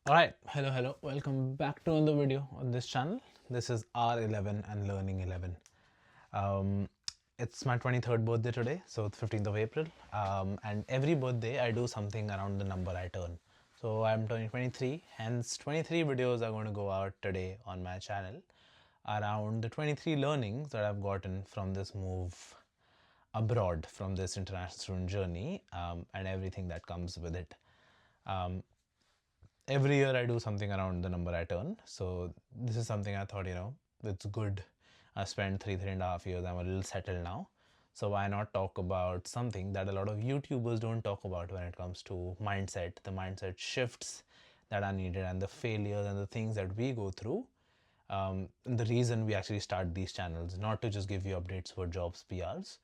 Alright, hello, welcome back to another video on this channel. This is R11 and Learning 11. Um, it's my 23rd birthday today, so it's 15th of April. And every birthday I do something around the number I turn. So I'm turning 23, hence 23 videos are going to go out today on my channel around the 23 learnings that I've gotten from this move abroad, from this international student journey, and everything that comes with it. Um, every year I do something around the number I turn. So this is something I thought, it's good. I spent three and a half years. I'm a little settled now. So why not talk about something that a lot of YouTubers don't talk about when it comes to mindset, the mindset shifts that are needed and the failures and the things that we go through. And the reason we actually start these channels, not to just give you updates for jobs, PRs,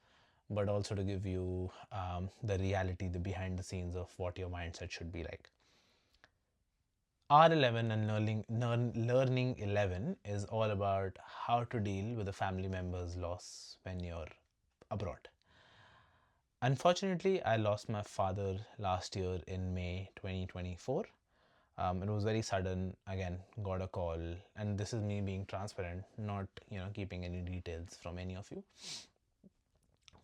but also to give you the reality, the behind the scenes of what your mindset should be like. R11 and learning 11 is all about how to deal with a family member's loss when you're abroad. Unfortunately, I lost my father last year in May 2024. It was very sudden. Again, got a call, and this is me being transparent, not keeping any details from any of you.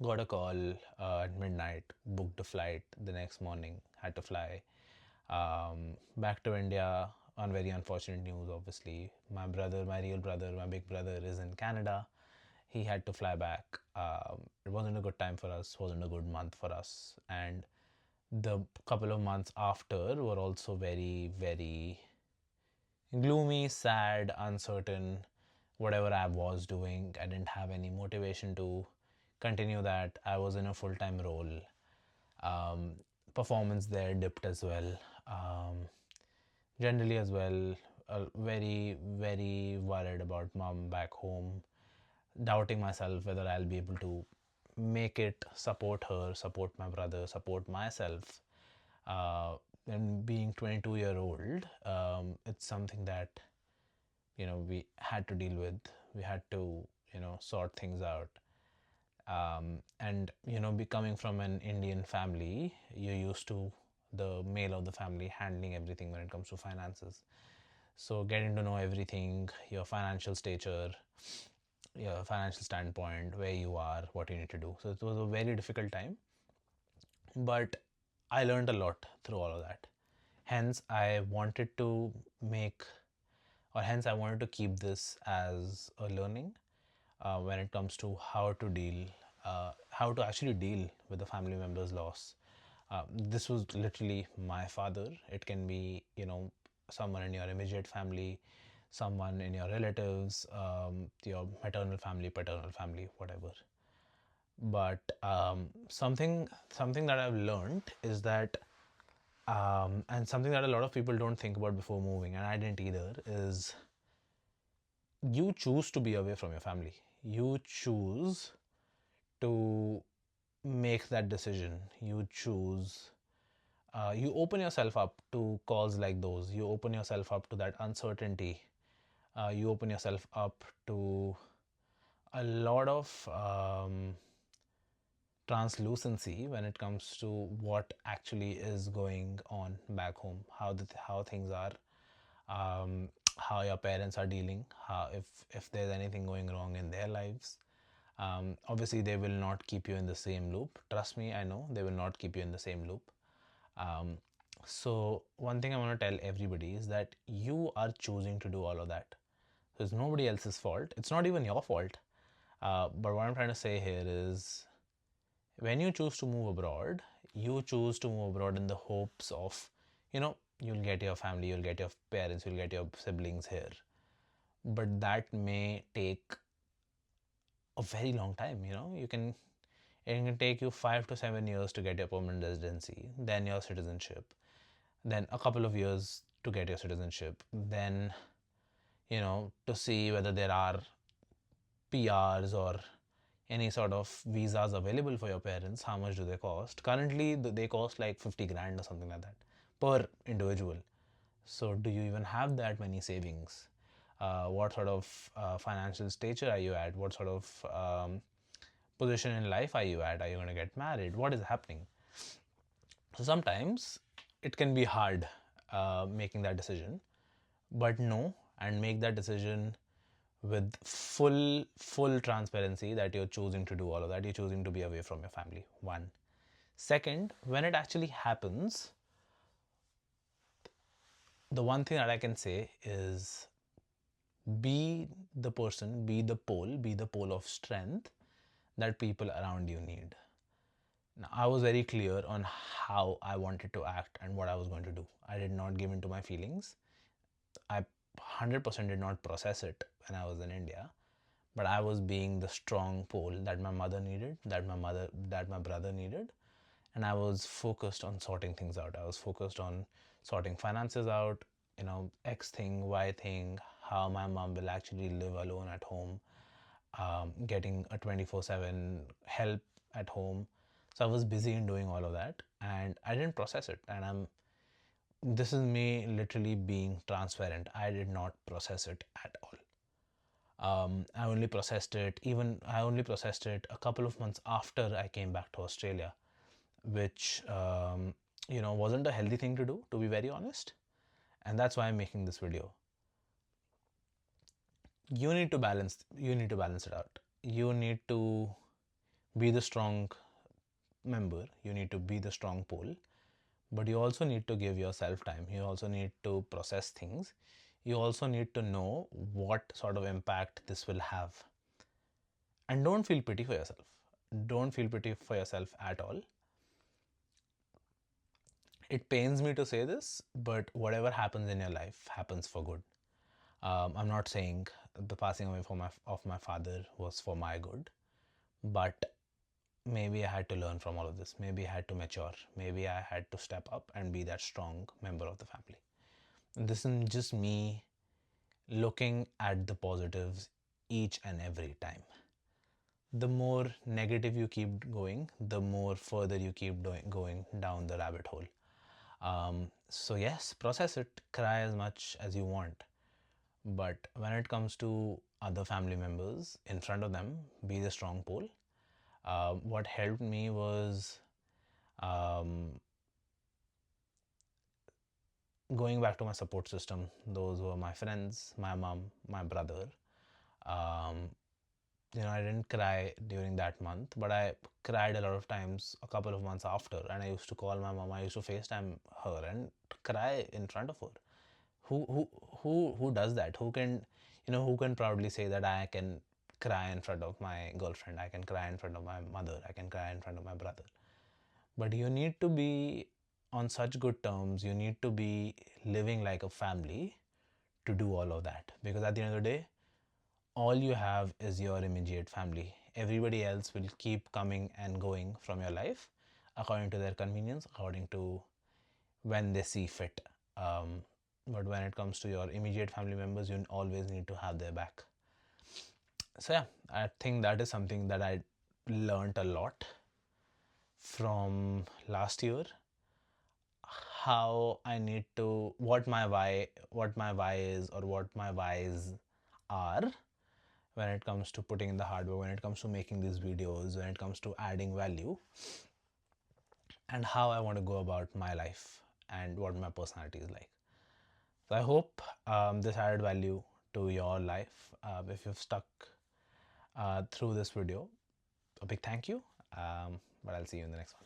Got a call at midnight, booked a flight the next morning, had to fly back to India on very unfortunate news, obviously. My brother, my real brother, my big brother is in Canada. He had to fly back. It wasn't a good time for us, wasn't a good month for us. And the couple of months after were also very, very gloomy, sad, uncertain. Whatever I was doing, I didn't have any motivation to continue that. I was in a full time role. Um, Performance there dipped as well. Generally, as well, very, very worried about mom back home, doubting myself whether I'll be able to make it, support her, support my brother, support myself. And being 22-year-old, it's something that we had to deal with. We had to sort things out. And be coming from an Indian family, you're used to the male of the family handling everything when it comes to finances. So getting to know everything, your financial stature, your financial standpoint, where you are, what you need to do. So it was a very difficult time, but I learned a lot through all of that. Hence, I wanted to make, or hence I wanted to keep this as a learning when it comes to how to actually deal with the family member's loss. This was literally my father. It can be, someone in your immediate family, someone in your relatives, your maternal family, paternal family, whatever. But something that I've learned is that, and something that a lot of people don't think about before moving, and I didn't either, is you choose to be away from your family. You choose to make that decision. You choose, you open yourself up to calls like those. You open yourself up to that uncertainty. You open yourself up to a lot of translucency when it comes to what actually is going on back home, how things are, how your parents are dealing, how if there's anything going wrong in their lives. Obviously, they will not keep you in the same loop. Trust me, I know they will not keep you in the same loop. Um, so one thing I want to tell everybody is that you are choosing to do all of that. So it's nobody else's fault. It's not even your fault. But what I'm trying to say here is, when you choose to move abroad, you choose to move abroad in the hopes of, you'll get your family, you'll get your parents, you'll get your siblings here. But that may take a very long time. It can take you 5 to 7 years to get your permanent residency, then your citizenship, then a couple of years to get your citizenship, then to see whether there are PRs or any sort of visas available for your parents. How much do they cost? Currently, they cost like 50 grand or something like that per individual. So, do you even have that many savings? What sort of financial stature are you at? What sort of position in life are you at? Are you going to get married? What is happening? So, sometimes it can be hard making that decision, but no, and make that decision with full transparency that you're choosing to do all of that. You're choosing to be away from your family. One. Second, when it actually happens, the one thing that I can say is be the person, be the pole of strength that people around you need. Now, I was very clear on how I wanted to act and what I was going to do. I did not give in to my feelings. I 100% did not process it when I was in India, but I was being the strong pole that my mother needed, that my brother needed, and I was focused on sorting things out. I was focused on sorting finances out, X thing, Y thing, how my mom will actually live alone at home, getting a 24/7 help at home. So I was busy in doing all of that, and I didn't process it. And this is me literally being transparent. I did not process it at all. I only processed it a couple of months after I came back to Australia, which, wasn't a healthy thing to do, to be very honest. And that's why I'm making this video. You need to balance it out. You need to be the strong member, you need to be the strong pole, but you also need to give yourself time. You also need to process things. You also need to know what sort of impact this will have. And don't feel pity for yourself. Don't feel pity for yourself at all. It pains me to say this, but whatever happens in your life happens for good. I'm not saying the passing away of my father was for my good, but maybe I had to learn from all of this. Maybe I had to mature. Maybe I had to step up and be that strong member of the family. And this is just me looking at the positives each and every time. The more negative you keep going, the more further you keep going down the rabbit hole. So yes, process it, cry as much as you want. But when it comes to other family members, in front of them, be the strong pole. What helped me was um, going back to my support system. Those were my friends, my mom, my brother. Um, I didn't cry during that month, but I cried a lot of times a couple of months after. And I used to call my mom. I used to FaceTime her and cry in front of her. Who does that? Who can proudly say that I can cry in front of my girlfriend? I can cry in front of my mother. I can cry in front of my brother. But you need to be on such good terms. You need to be living like a family to do all of that. Because at the end of the day, all you have is your immediate family. Everybody else will keep coming and going from your life according to their convenience, according to when they see fit. But when it comes to your immediate family members, you always need to have their back. So yeah, I think that is something that I learned a lot from last year. How I need to, what my why is, or what my whys are when it comes to putting in the hard work, when it comes to making these videos, when it comes to adding value, and how I want to go about my life and what my personality is like. So I hope this added value to your life. If you've stuck through this video, a big thank you. But I'll see you in the next one.